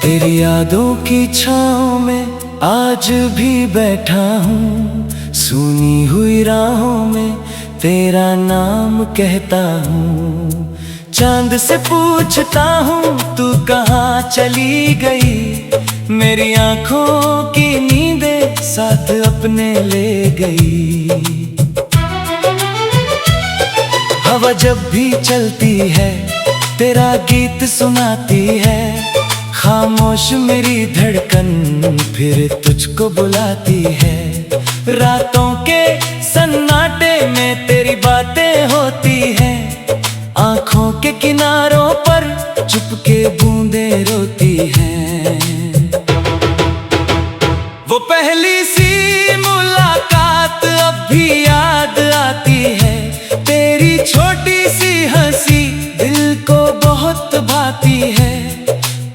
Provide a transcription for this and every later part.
तेरी यादों की छाँव में आज भी बैठा हूँ, सुनी हुई राहों में तेरा नाम कहता हूँ। चांद से पूछता हूँ तू कहाँ चली गई, मेरी आँखों की नींदें साथ अपने ले गई। हवा जब भी चलती है तेरा गीत सुनाती है, खामोश मेरी धड़कन फिर तुझको बुलाती है। रातों के सन्नाटे में तेरी बातें होती हैं, आँखों के किनारों पर चुपके बूंदें रोती हैं। वो पहली सी मुलाकात अब भी याद आती है, तेरी छोटी सी हंसी दिल को बहुत भाती है।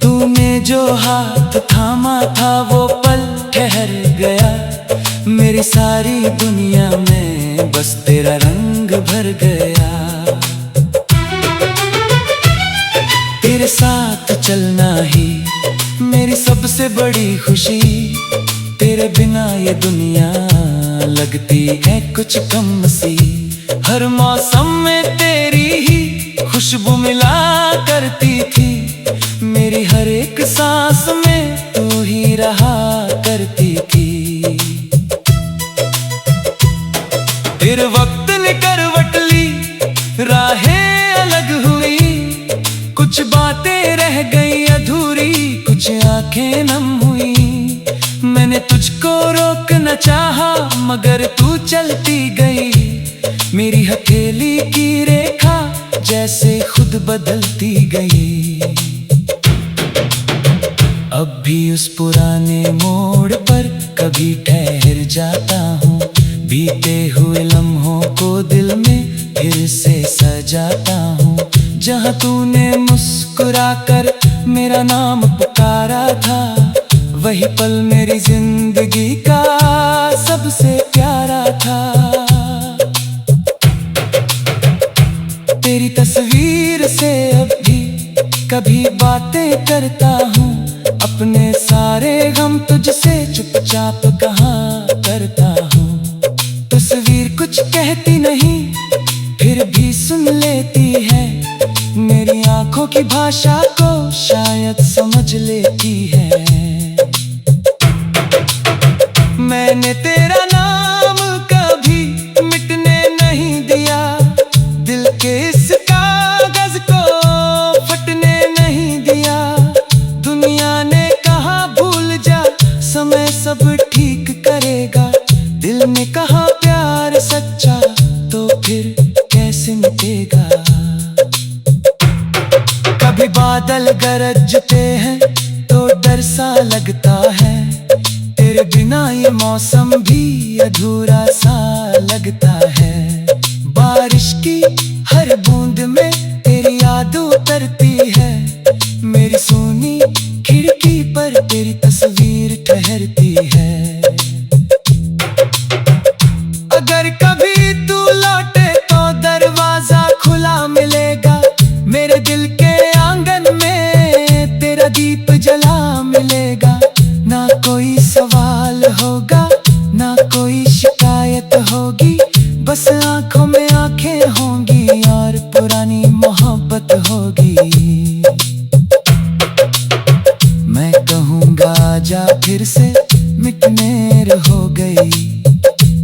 तूने जो हाथ थामा था वो पल ठहर गया, मेरी सारी दुनिया में बस तेरा रंग भर गया। तेरे साथ चलना ही मेरी सबसे बड़ी खुशी, तेरे बिना ये दुनिया लगती है कुछ कम सी। हर मौसम में तेरी ही खुशबू मिला करती थी, मेरी हर एक सांस में तू ही रहा करती थी। फिर वक्त ने करवट ली, राहें अलग हुई, कुछ बातें रह गई अधूरी, कुछ आंखें नम हुई। मैंने तुझको रोकना चाहा मगर तू चलती गई, मेरी हथेली की रेखा जैसे खुद बदलती गई। अब भी उस पुराने मोड़ पर कभी ठहर जाता हूँ, बीते हुए लम्हों को दिल में फिर से सजाता हूँ। जहाँ तूने मुस्कुराकर मेरा नाम पुकारा था, वही पल मेरी जिंदगी का सबसे प्यारा था। तेरी तस्वीर से अब भी कभी बातें करता हूँ, अपने सारे गम तुझसे चुपचाप कहाँ करता हूँ। तस्वीर कुछ कहती नहीं फिर भी सुन लेती है, मेरी आंखों की भाषा को शायद समझ लेती है। मैंने तेरा नाम कभी मिटने नहीं दिया, दिल के इस कागज को फटने नहीं दिया। दुनिया ने कहा भूल जा, समय सब ठीक करेगा, दिल ने कहा प्यार सच्चा तो फिर कैसे मिटेगा। कभी बादल गरजते हैं तो डर सा लगता है, तेरे बिना ये मौसम भी अधूरा सा लगता है। बारिश की हर बूंद में तेरी याद उतरती है, मेरी सूनी खिड़की पर तेरी तस्वीर ठहरती है। अगर कभी तू लौटे तो दरवाजा खुला मिलेगा, मेरे दिल के आंगन में तेरा दीप जला मिलेगा। ना कोई सवाल होगा ना कोई शिकायत होगी, बस आंखों में आंखें होंगी और पुरानी मोहब्बत होगी। मैं कहूँगा आजा फिर से मिटने हो गई,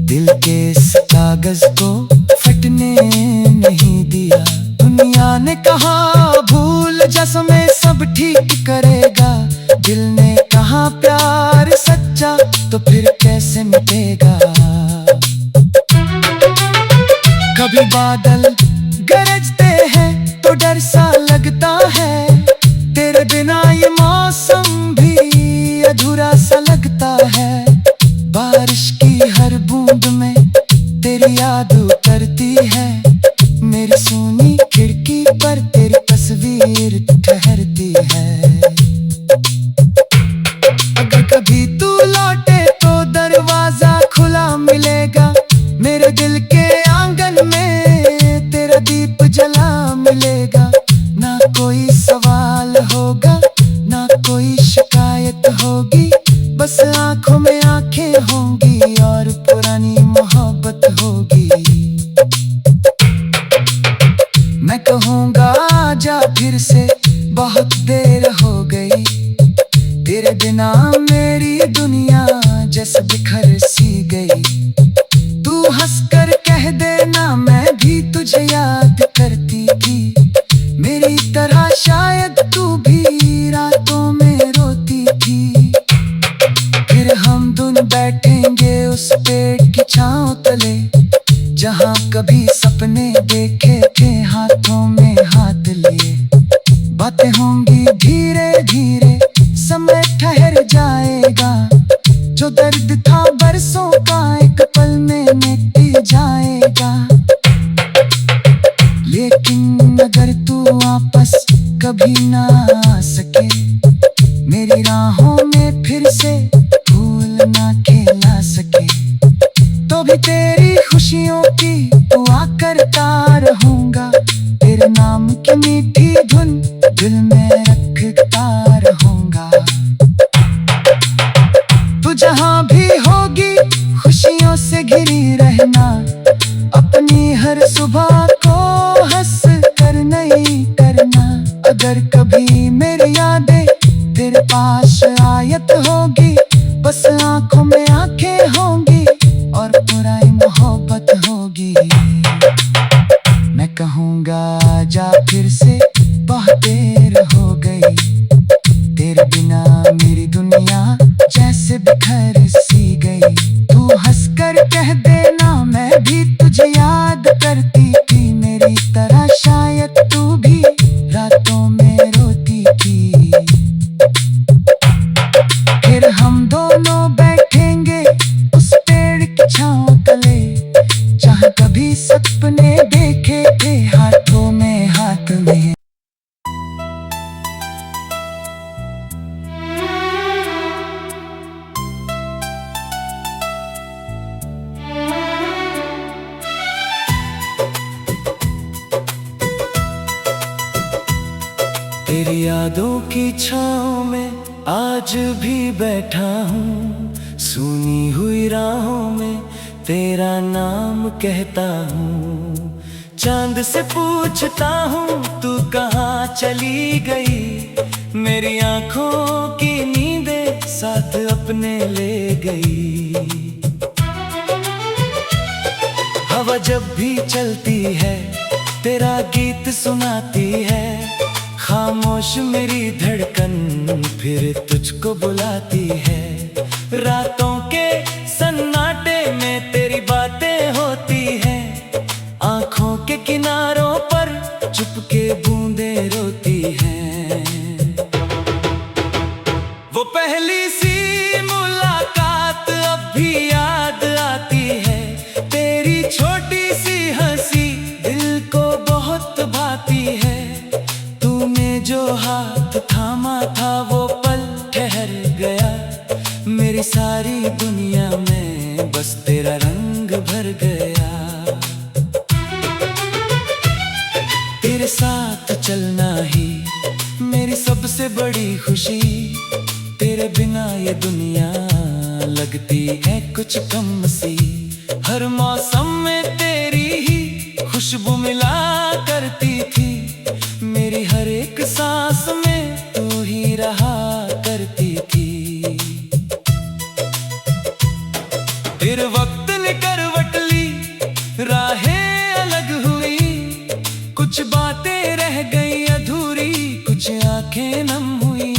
दिल के इस कागज को फटने नहीं दिया। दुनिया ने कहा भूल जा, समय सब ठीक करेगा, दिल ने कहा प्यार सच्चा तो फिर कैसे मिटेगा। कभी बादल गरजते हैं तो डर सा लगता है, तेरे बिना ये मौसम भी अधूरा सा लगता है। बारिश की हर बूंद में तेरी याद उतरती है, मेरी सूनी खिड़की पर तेरी तस्वीर ठहरती है। अगर कभी तू लौटे तो दरवाजा खुला मिलेगा, मेरे दिल के आंगन में तेरा दीप होगी, बस आंखों में आंखें होंगी और पुरानी मोहब्बत होगी। मैं कहूँगा आजा फिर से, बहुत देर हो गई। तेरे बिना मेरी दुनिया जैसे बिखर सी गई। तू हंसकर कह देना मैं भी तुझे याद करती थी। मेरी तरह शायद तू भी रातों में रोती थी। फिर हम दोनों बैठेंगे उस पेड़ की छांव तले, जहाँ कभी सपने देखे थे हाथों में हाथ लिए। बातें होंगी धीरे धीरे, समय ठहर जाएगा। जो दर्द था बरसों का एक पल में मिट जाएगा। लेकिन अगर तू वापस कभी ना आ सके, मेरी राहों में फिर से फूल ना खिला सके, तो भी तेरी खुशियों की दुआ करता रहूंगा। तेरे नाम की मीठी धुन दिल में रखता रहूंगा। तू जहाँ भी होगी खुशियों से घिरी रहना। अपनी हर सुबह को हंस कर नई करना। अगर कभी मेरी यादें तेरे पास आयत होगी, बस आंखों में आंखें होंगी और पुरानी मोहब्बत होगी। मैं कहूँगा आजा फिर से, बहुत देर हो गई। तेरे बिना मेरी दुनिया जैसे बिखर सी गई। तू हंसकर कह देना मैं भी तुझे याद करती थी। मेरी तरह शायद तू भी रातों में रोती थी। फिर हम दोनों बैठेंगे उस पेड़ की छांव तले, जहाँ कभी सपने देखे थे हाथों में हाथ में। तेरी यादों की छाँव में आज भी बैठा हूँ। सुनी हुई राहों में तेरा नाम कहता हूँ। चांद से पूछता हूँ तू कहाँ चली गई। मेरी आँखों की नींदें साथ अपने ले गई। हवा जब भी चलती है तेरा गीत सुनाती है। खामोश मेरी धड़कन फिर तुझको बुलाती है। रातों के सन्नाटे में तेरी बातें होती हैं। आँखों के किनारों पर चुपके बूंदें रोती हैं। वो पहली सी मुलाकात अब भी याद आती है। तेरी छोटी सी हंसी दिल को बहुत भाती है। जो हाथ थामा था वो पल ठहर गया। मेरी सारी दुनिया में बस तेरा रंग भर गया। तेरे साथ चलना ही मेरी सबसे बड़ी खुशी। तेरे बिना ये दुनिया लगती है कुछ कम सी। हर मौसम में तेरी ही खुशबू मिला करती थी। मेरी हर एक सांस में तू ही रहा करती थी। फिर वक्त ने करवट ली, राहें अलग हुई। कुछ बातें रह गई अधूरी, कुछ आंखें नम हुई।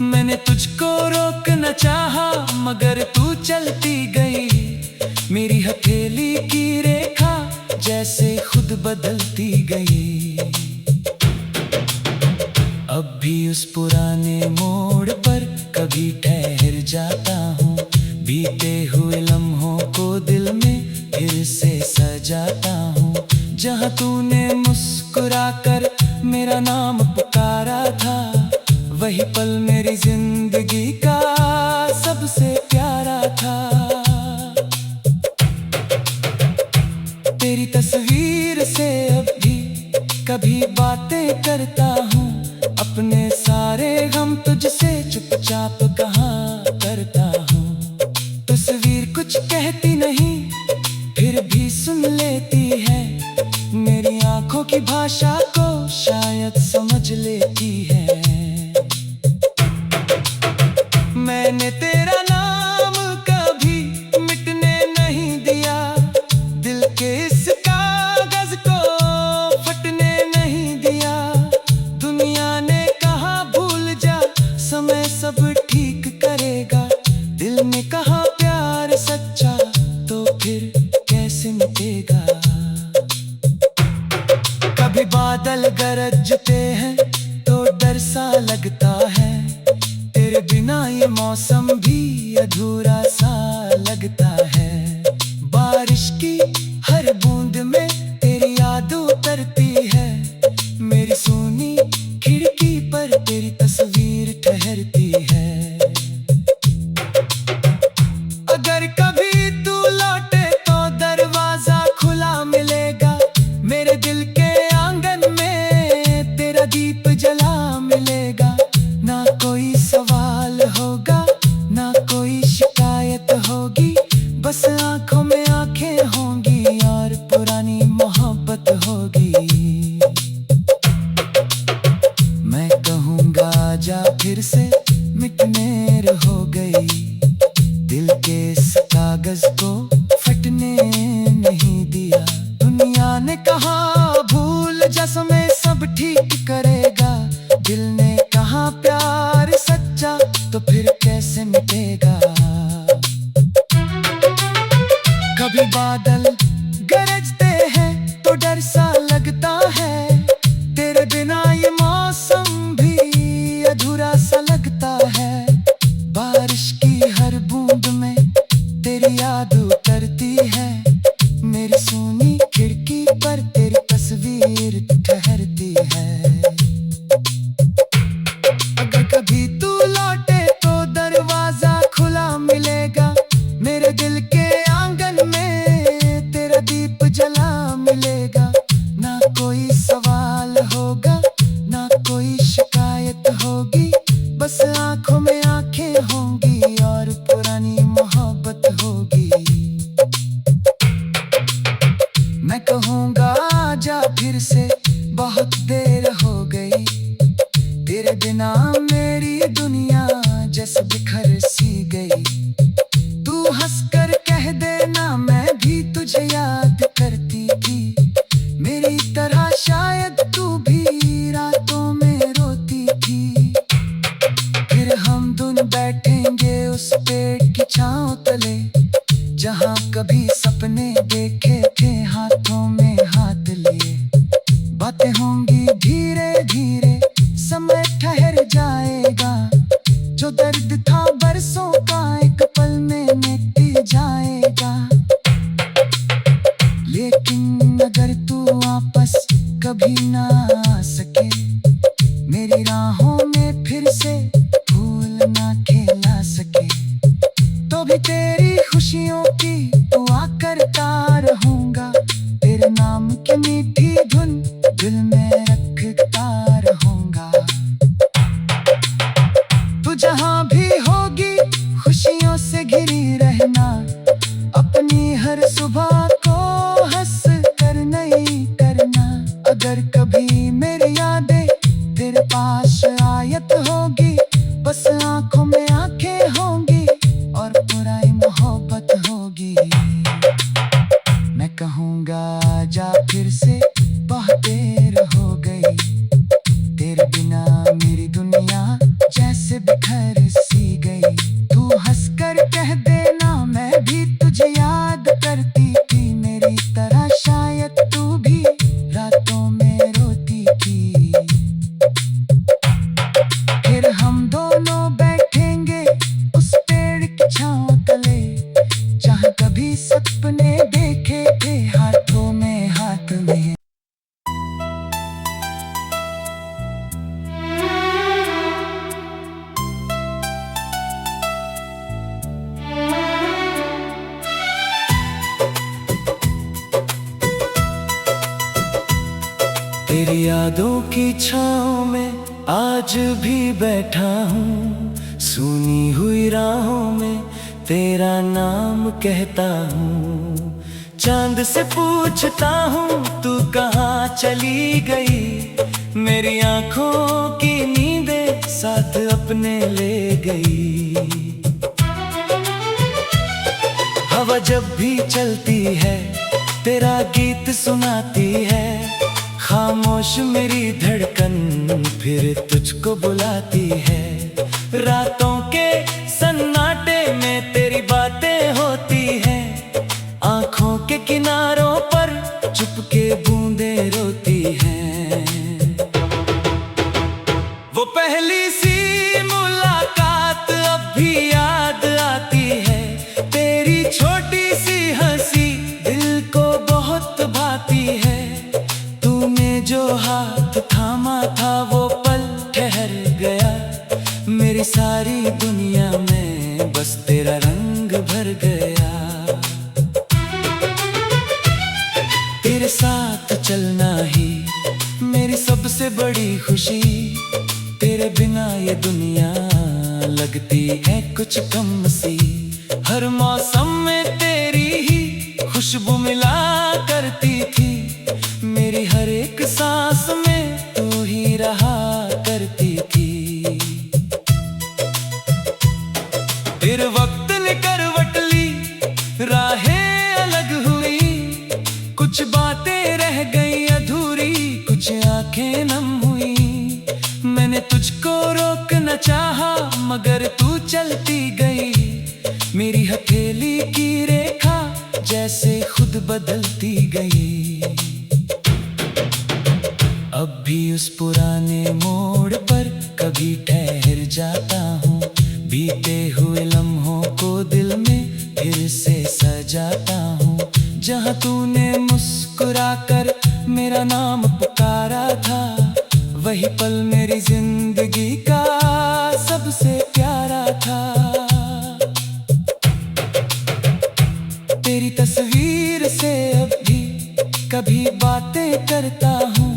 मैंने तुझको रोकना चाहा मगर तू चलती गई। मेरी हथेली की रेखा जैसे खुद बदलती गई। अब भी उस पुराने मोड़ पर कभी ठहर जाता हूँ। बीते हुए लम्हों को दिल में फिर से सजाता हूँ। जहाँ तूने मुस्कुराकर मेरा नाम पुकारा था, वही पल मेरी जिंदगी का सबसे प्यारा था। तेरी तस्वीर से अब भी कभी बातें करता हूँ। अपने साथ सारे गम तुझसे चुपचाप कहाँ करता हूँ। तस्वीर कुछ कहती नहीं फिर भी सुन लेती है, मेरी आंखों की भाषा को शायद समझ लेती है। मैंने तेरा नाम कभी मिटने नहीं दिया, दिल के इस कागज को फटने नहीं दिया। दुनिया ने कहा भूल जा, समय सब ठीक करेगा। दिल ने कहा प्यार सच्चा, तो फिर कैसे मिटेगा। कभी बादल गरजते हैं तो डर सा लगता है, तेरे बिना ये मौसम भी अधूरा सा लगता है। बारिश की हर बूंद में तेरी याद उतरती है, मेरी सूनी खिड़की पर तेरी तस्वीर ठहरती है। अगर कभी तू लौटे तो दरवाजा खुला मिलेगा, मेरे दिल के आंगन में तेरा दीप जला मिलेगा। ना कोई सवाल होगा ना कोई शिकायत होगी, बस आंखों में आंखें होंगी और पुरानी मोहब्बत होगी। मैं कहूँगा आजा फिर से मिटने हो गई, दिल के इस कागज को फटने नहीं दिया। दुनिया ने कहा भूल जा, समय सब ठीक करेगा। दिल ने कहा प्यार सच्चा, तो फिर कैसे मिटेगा। कभी बादल गरजते हैं तो डर सा लगता है, तेरे बिना ये मौसम भी अधूरा सा लगता है। बारिश की हर बूंद में तेरी याद उतरती है, मेरी सूनी खिड़की पर तेरी तस्वीर ठहरती है। अगर कभी तू लौटे तो दरवाजा खुला मिलेगा, मेरे दिल के आंगन में तेरा दीप जला मिलेगा। ना कोई सवाल होगा ना कोई शिकायत होगी, बस आंखों में आंखें होंगी और पुरानी मोहब्बत होगी। मैं कहूँगा आजा फिर से, बहुत देर हो गई, तेरे बिना मेरी दुनिया जैसे बिखर सी गई। तू हंसकर कह देना मैं भी तुझे याद करती थी, मेरी तरह शायद तू भी रातों में रोती थी। फिर हम दोनों बैठेंगे उस पेड़ की छांव तले, जहाँ कभी सपने देखे थे हाथों में हाथ लिए। बातें होंगी धीरे धीरे, समय ठहर जाएगा, जो दर्द था बरसों का एक पल में मिट जाएगा। लेकिन अगर तू वापस कभी ना आ सके, मेरी राहों में फिर से फूल ना खिला सके, तो भी तेरी खुशियों की दुआ करता रहूंगा। तेरे नाम की मीठी धुन दिल में रखता रहूंगा। तू जहाँ भी होगी खुशियों से घिरी रहना, अपनी हर सुबह को हंस कर नहीं करना। अगर कभी मेरी यादें तेरे पास आयत होगी, बस आंखों में आंखें होंगी और पुरानी मोहब्बत होगी। मैं कहूँगा आजा फिर से, बहुत देर हो गई, तेरे बिना मेरी दुनिया जैसे बिखर सी गई। तू हंसकर कह देना मैं भी तुझे याद करती थी, मेरी तरह शायद तू भी रातों में रोती थी। फिर हम दोनों बैठेंगे उस पेड़ की छांव तले, जहाँ कभी सपने देखे थे हाथों में हाथ में। तेरी यादों की छाँव में आज भी बैठा हूँ सुनी हुई राहों में, तेरा नाम कहता हूँ। चांद से पूछता हूँ तू कहाँ चली गई, मेरी आंखों की नींदें साथ अपने ले गई। हवा जब भी चलती है तेरा गीत सुनाती है, खामोश मेरी धड़कन फिर तुझको बुलाती है। रातों के सन्नाटे में तेरी बातें होती हैं, आंखों के किनारों पर चुपके बूंदें रोती हैं। वो पहली सी मुलाकात अब भी याद आती है, तेरी छोटी सी हंसी दिल को बहुत भाती है। तूने जो हाथ थामा था वो पल ठहर गया, मेरी सारी दुनिया में बस तेरा रंग भर गया। तेरे साथ चलना ही मेरी सबसे बड़ी खुशी, तेरे बिना ये दुनिया लगती है कुछ कम सी। हर मौसम में तेरी ही खुशबू मिला करती थी, मेरी हर एक सांस में तू ही रहा करती थी। फिर वक्त ने करवट ली, राहें अलग हुई, कुछ बातें रह गई अधूरी, कुछ आंखें नम हुई। मैंने तुझको रोकना चाहा मगर तू चलती गई, मेरी हथेली की रेखा जैसे खुद बदलती गई। अब भी उस पुराने मोड़ पर कभी ठहर जाता हूँ, बीते हुए लम्हों को दिल में फिर से सजाता हूँ। जहाँ तूने मुस्कुराकर मेरा नाम पुकारा था, वही पल मेरी जिंदगी का सबसे प्यारा था। तेरी तस्वीर से अब भी कभी बातें करता हूँ,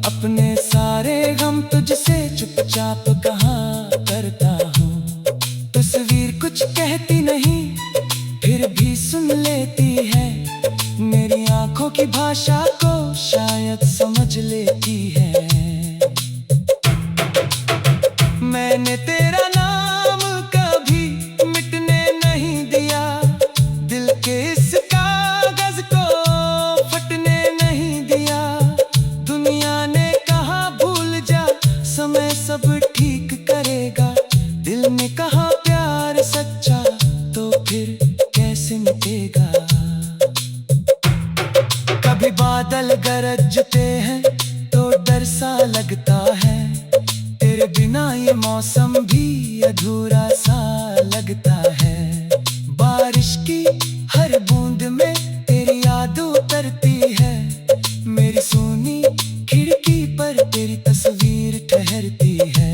अपने सारे गम तुझसे चुपचाप कहाँ करता हूँ। तस्वीर कुछ कहती नहीं फिर भी सुन लेती है, मेरी आंखों की भाषा को शायद समझ लेती है। मैंने तेरा नाम कभी मिटने नहीं दिया, दिल के इस कागज को फटने नहीं दिया। दुनिया ने कहा भूल जा, समय सब ठीक करेगा, दिल ने कहा प्यार सच्चा तो फिर कैसे मिटेगा। कभी बादल गरजते हैं तो डर सा लगता है, तेरे बिना ये मौसम भी अधूरा सा लगता है। बारिश की हर बूंद में तेरी याद उतरती है, मेरी सूनी खिड़की पर तेरी तस्वीर ठहरती है।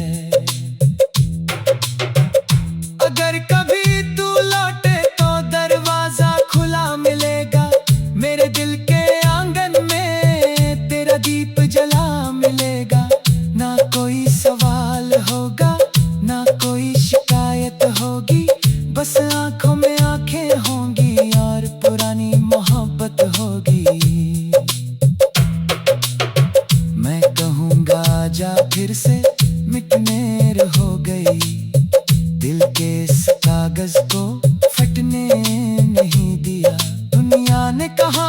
अगर कभी तू लौटे तो दरवाजा खुला मिलेगा, मेरे दिल के आंगन में तेरा दीप जला मिलेगा। ना कोई सवाल होगा ना कोई शिकायत होगी, बस आंखों में आंखें होंगी और पुरानी मोहब्बत होगी। मैं कहूँगा जा फिर से मिटने हो गई, दिल के इस कागज को फटने नहीं दिया। दुनिया ने कहा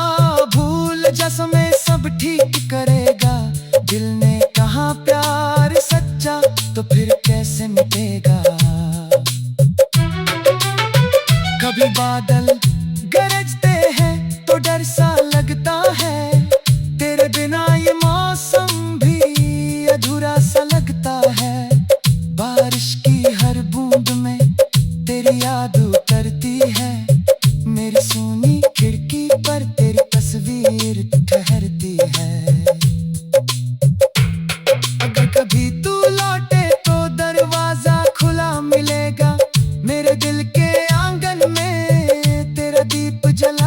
भूल जा, समय सब ठीक करेगा, दिल ने कहा प्यार सच्चा तो फिर कैसे मिटेगा। कभी बादल गरजते हैं तो डर सा लगता है, तेरे बिना ये मौसम भी अधूरा सा लगता है। बारिश की हर बूंद में तेरी याद उतरती है, मेरी सूनी खिड़की पर तेरी तस्वीर ठहरती है। अगर कभी तू लौटे तो दरवाजा खुला मिलेगा, मेरे दिल के आंगन में तेरा दीप जला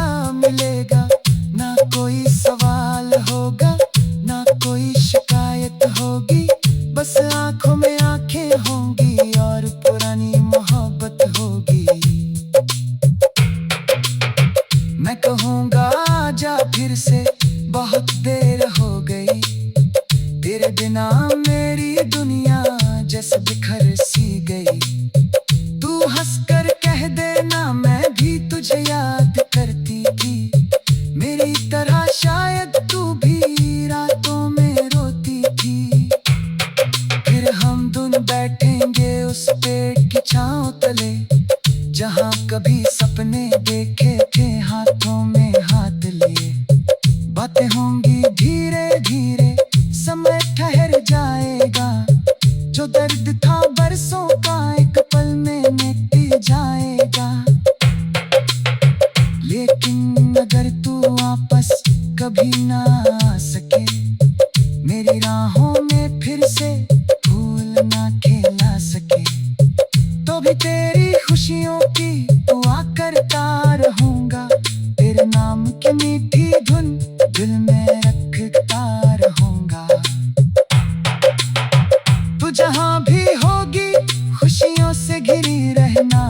उस पेड़ की छांव तले, जहां कभी सपने देखे थे हाथों में हाथ लिए। बातें होंगी धीरे धीरे, समय ठहर जाएगा, जो दर्द था बरसों का एक पल में मिट जाएगा। लेकिन अगर तू वापस कभी ना आ सके, मेरी राहों में फिर से फूल ना खेला सके, तो भी तेरी खुशियों की दुआ करता रहूंगा। तेरे नाम की मीठी धुन दिल में रखता रहूंगा। तू जहां भी होगी खुशियों से घिरी रहना,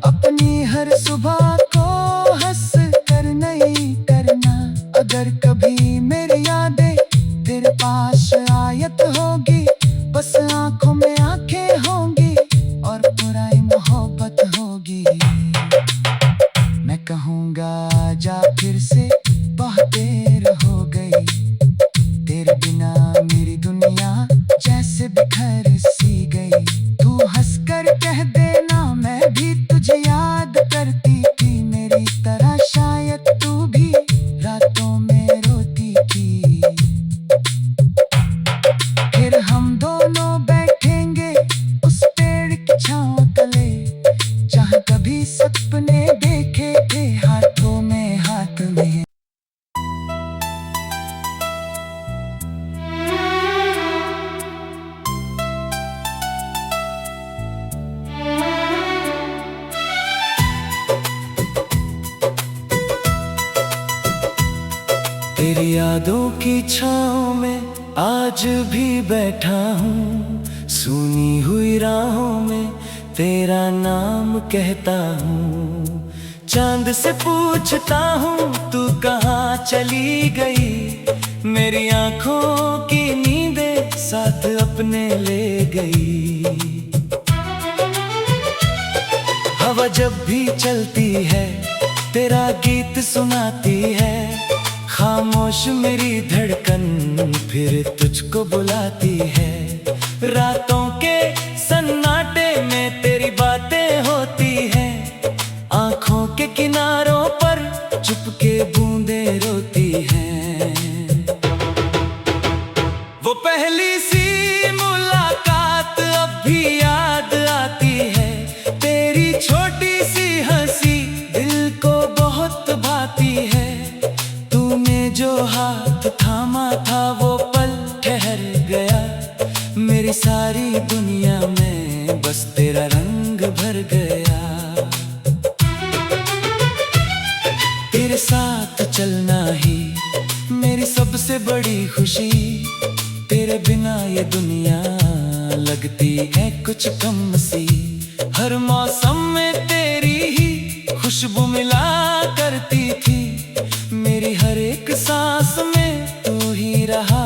अपनी हर सुबह को हंस कर नई करना। अगर कभी मेरी यादें तेरे पास आयत होगी, बस आंखों में आंखें होंगी और पुरानी मोहब्बत होगी। मैं कहूँगा आजा फिर से, बहुत देर हो गई, तेरे बिना मेरी दुनिया जैसे बिखर सी गई। तू हंस कर कह देना मैं भी तुझे याद करती थी, मेरी तरह शायद तू भी रातों में रोती थी। फिर हम दोनों बैठेंगे उस पेड़ की छांव तले, जहां कभी सपने देखे थे हाथों में हाथ में। तेरी यादों की छाँव में आज भी बैठा हूँ, सुनी हुई राहों में तेरा नाम कहता हूँ। चांद से पूछता हूँ तू कहाँ चली गई, मेरी आंखों की नींदें साथ अपने ले गई। हवा जब भी चलती है तेरा गीत सुनाती है, खामोश मेरी धड़कन फिर तुझको बुलाती है। रातों के सन्नाटे में तेरी बातें होती हैं, आंखों के किनारों पर चुपके बूंदें रोती हैं। वो पहली सी मुलाकात अब भी याद आती है, तेरी छोटी सी हंसी दिल को बहुत भाती है। जो हाथ थामा था वो पल ठहर गया, मेरी सारी दुनिया में बस तेरा रंग भर गया। तेरे साथ चलना ही मेरी सबसे बड़ी खुशी, तेरे बिना ये दुनिया लगती है कुछ कम सी। हर मौसम में तेरी ही खुशबू मिला करती थी, मेरी हर एक सांस में तू ही रहा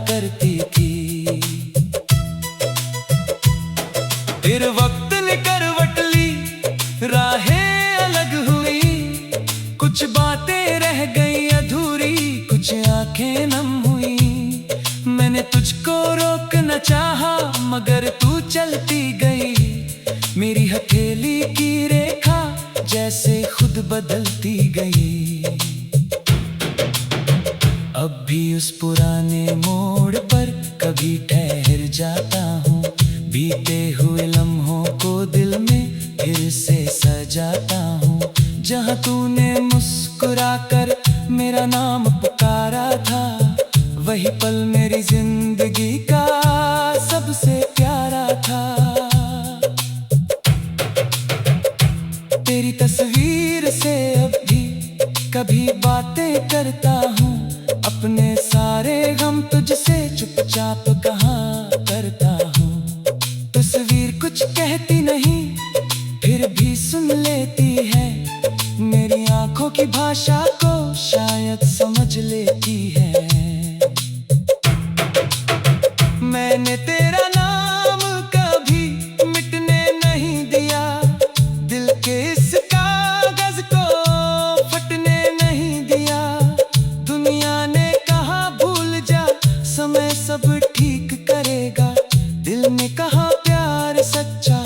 करती थी। फिर वक्त ने करवट ली, राहें अलग हुई, कुछ बातें रह गई अधूरी, कुछ आंखें नम हुई। मैंने तुझको रोकना चाहा मगर तू चलती गई, मेरी हथेली की रेखा जैसे खुद बदलती गई। अब भी उस पुराने मोड़ पर कभी ठहर जाता हूँ, बीते हुए लम्हों को दिल में फिर से सजाता हूँ। जहाँ तूने मुस्कुराकर मेरा नाम पुकारा था, वही पल मेरी जिंदगी का सबसे प्यारा था। तेरी तस्वीर से अब भी कभी बातें करता हूँ, अपने सारे गम तुझसे चुपचाप कहाँ करता हूँ। तस्वीर कुछ कहती नहीं फिर भी सुन लेती है, मेरी आंखों की भाषा को शायद समझ लेती है। मैंने तेरा नाम कभी मिटने नहीं दिया, दिल के इस कागज को फटने नहीं दिया। दुनिया ने कहा भूल जा, समय सब ठीक करेगा, दिल ने कहा प्यार सच्चा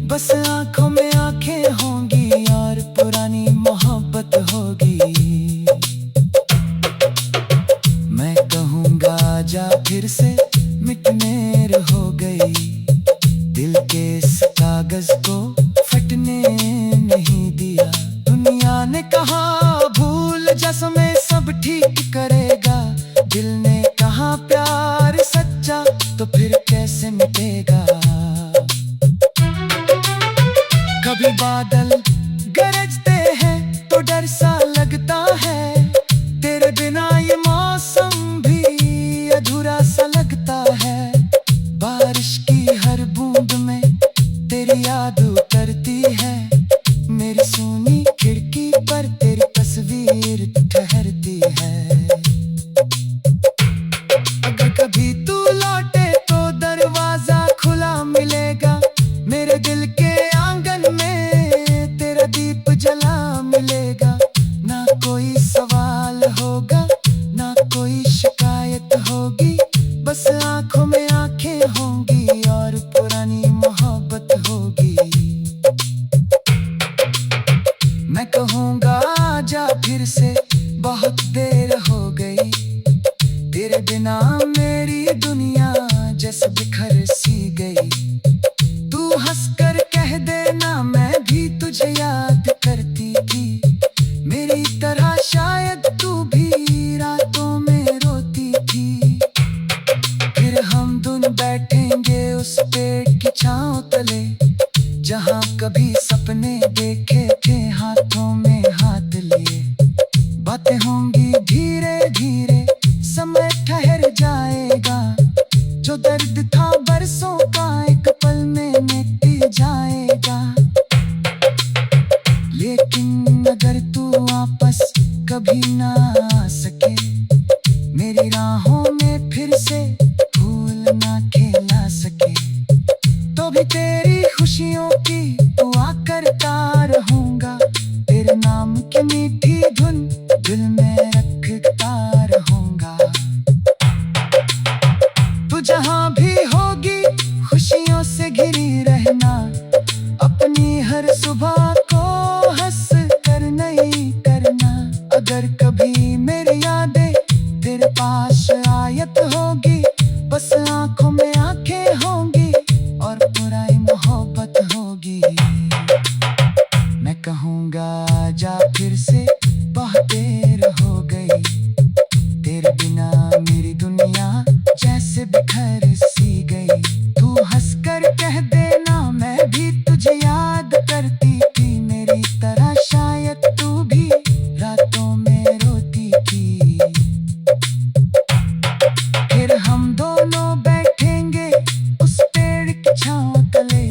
बस आंखों में आंखें होंगी और पुरानी मोहब्बत होगी। मैं कहूँगा आजा फिर से, मिटनेर हो गई। दिल के इस कागज को फटने नहीं दिया। दुनिया ने कहा भूल जा, समय सब ठीक करेगा। दिल ने कहा प्यार सच्चा, तो फिर कैसे मिटेगा। कभी बादल गरजते हैं तो डर सा लगता है। तेरे बिना ये मौसम भी अधूरा सा लगता है। बारिश की हर बूंद में तेरी याद उतरती है। मेरी सूनी खिड़की पर तेरी तस्वीर ठहरती है। अगर कभी तू लौटे तो दरवाजा खुला मिलेगा। मेरे दिल के आंगन में तेरा दीप जला मिलेगा। ना कोई सवाल होगा, ना कोई शिकायत होगी। बस आंखों में आंखें होंगी और पुरानी मोहब्बत होगी। मैं कहूँगा आजा फिर से, बहुत देर हो गई। तेरे बिना मेरी दुनिया जैसे बिखर सी गई। तू हंसकर कह देना मैं भी तुझे याद करती थी। मेरी तरह शायद तू भी रातों में रोती थी। फिर हम दोनों बैठेंगे उस पेड़ की छांव तले, जहाँ कभी सपने देखे थे हाथों में हाथ लिए। बातें होंगी धीरे धीरे, समय ठहर जाएगा। जो दर्द था बरसों का एक पल में मिट जाएगा। लेकिन अगर तू वापस कभी ना आ सके, मेरी राहों में फिर से फूल ना खिला सके, तो भी तेरी खुशियों की दुआ करता रहूंगा। तेरे नाम की मीठी धुन दिल में रखता रहूंगा। तू जहाँ भी होगी खुशियों से घिरी रहना। अपनी हर सुबह को हंस कर नहीं करना। अगर कभी मेरी यादें तेरे पास आयत होगी, बस आंखों में आंखें होंगी और पुरानी मोहब्बत होगी। मैं कहूँगा आजा फिर से, बहुत देर हो गई। तेरे बिना मेरी दुनिया जैसे बिखर सी गई। तू हंसकर कह देना मैं भी तुझे याद करती थी। मेरी तरह शायद तू भी रातों में रोती थी। फिर हम दोनों बैठेंगे उस पेड़ की छांव तले,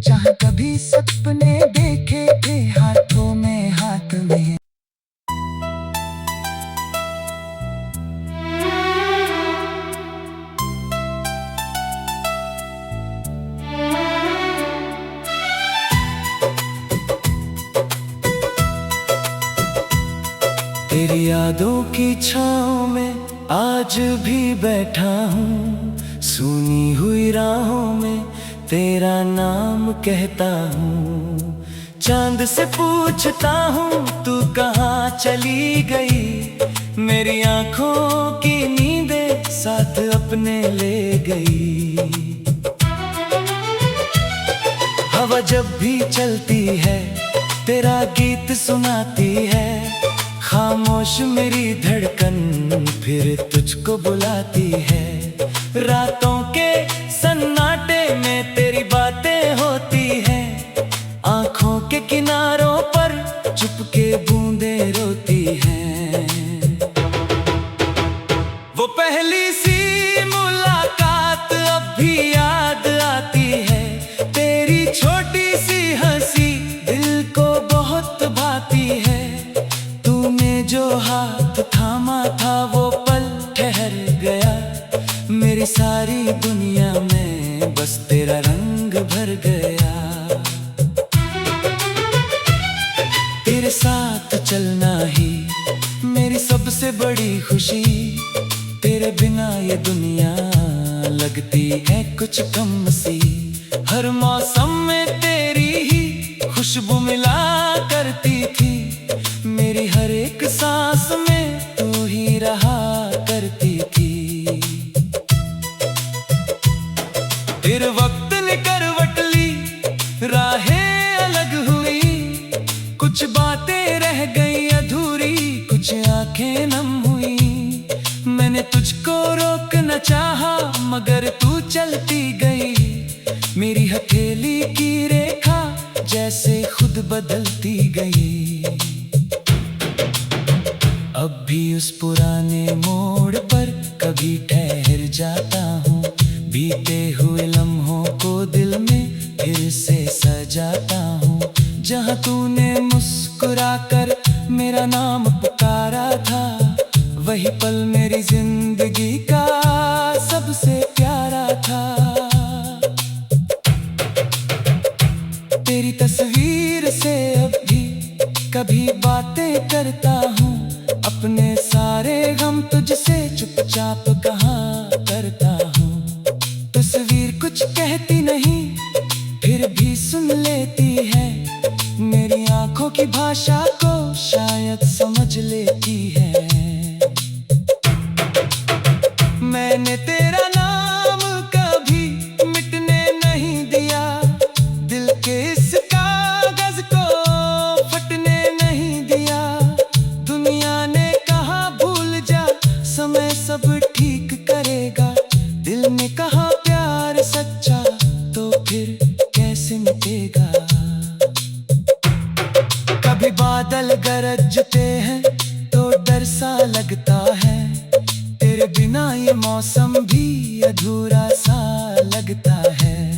जहाँ कभी सपने देखे थे हाथों में हाथ में। तेरी यादों की छाँव में आज भी बैठा हूँ। सुनी हुई राहों में तेरा नाम कहता हूँ। चांद से पूछता हूँ तू कहाँ चली गई। मेरी आँखों की नींदें साथ अपने ले गई। हवा जब भी चलती है तेरा गीत सुनाती है। खामोश मेरी धड़कन फिर तुझको बुलाती है। रातों के सन्नाटे में तेरी बातें होती हैं। आँखों के किनारों पर चुपके बूंदें रोती हैं। वो पहली सी मुलाकात अब भी याद आती है। तेरी छोटी सी हंसी दिल को बहुत भाती है। तूने जो हाथ थामा था वो पल ठहर गया। मेरी सारी दुनिया में बस तेरा रंग भर गया। तेरे साथ चलना ही मेरी सबसे बड़ी खुशी। तेरे बिना ये दुनिया लगती है कुछ कम सी। हर मौसम में तेरे खुशबू मिला करती थी मेरी हर एक सांस में, तू ही रहा करती थी। फिर वक्त ने करवट ली, राहें अलग हुई, कुछ बातें रह गई अधूरी, कुछ आंखें नम हुई। मैंने तुझको रोकना चाहा मगर तू चलती गई, मेरी हथेली की रेखा जैसे खुद बदलती गई। अब भी उस पुराने मोड़ पर कभी ठहर जाता हूँ, बीते हुए लम्हों को दिल में फिर से सजाता हूँ। जहाँ तूने मुस्कुराकर मेरा नाम पुकारा था, वही पल मेरी जिंदगी का सबसे प्यारा था। तेरी तस्वीर से अब भी कभी बातें करता हूँ, अपने सारे गम तुझसे चुपचाप कहाँ करता हूँ। तस्वीर कुछ कहती नहीं फिर भी सुन लेती है, मेरी आंखों की भाषा को शायद समझ लेती है। मैंने तेरा नाम कभी मिटने नहीं दिया, दिल के इस कागज को फटने नहीं दिया। दुनिया ने कहा भूल जा, समय सब ठीक करेगा, दिल ने कहा प्यार सच्चा तो फिर कैसे मिटेगा। कभी बादल गरजते हैं तो डर सा लगता है, तेरे बिना ये मौसम भी अधूरा सा लगता है।